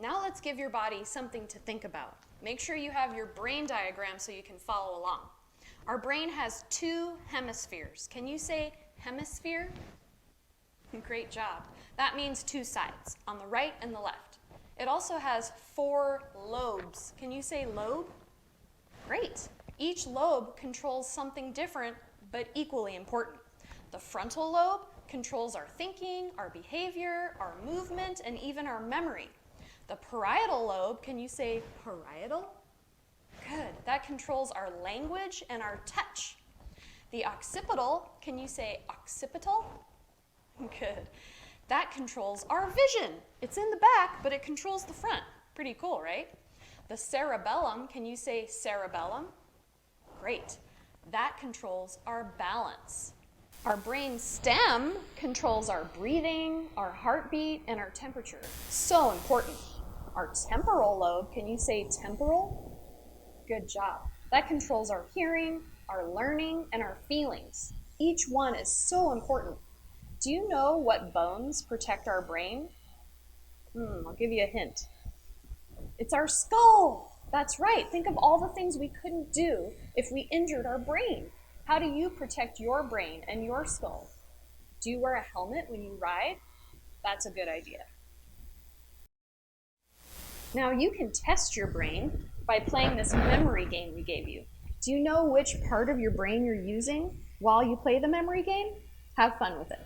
Now let's give your body something to think about. Make sure you have your brain diagram so you can follow along. Our brain has 2 hemispheres. Can you say hemisphere? Great job. That means 2 sides, on the right and the left. It also has 4 lobes. Can you say lobe? Great. Each lobe controls something different, but equally important. The frontal lobe controls our thinking, our behavior, our movement, and even our memory. The parietal lobe, can you say parietal? Good. That controls our language and our touch. The occipital, can you say occipital? Good. That controls our vision. It's in the back, but it controls the front. Pretty cool, right? The cerebellum, can you say cerebellum? Great. That controls our balance. Our brain stem controls our breathing, our heartbeat, and our temperature. So important. Our temporal lobe, can you say temporal? Good job. That controls our hearing, our learning, and our feelings. Each one is so important. Do you know what bones protect our brain? I'll give you a hint. It's our skull. That's right. Think of all the things we couldn't do if we injured our brain. How do you protect your brain and your skull? Do you wear a helmet when you ride? That's a good idea. Now you can test your brain by playing this memory game we gave you. Do you know which part of your brain you're using while you play the memory game? Have fun with it.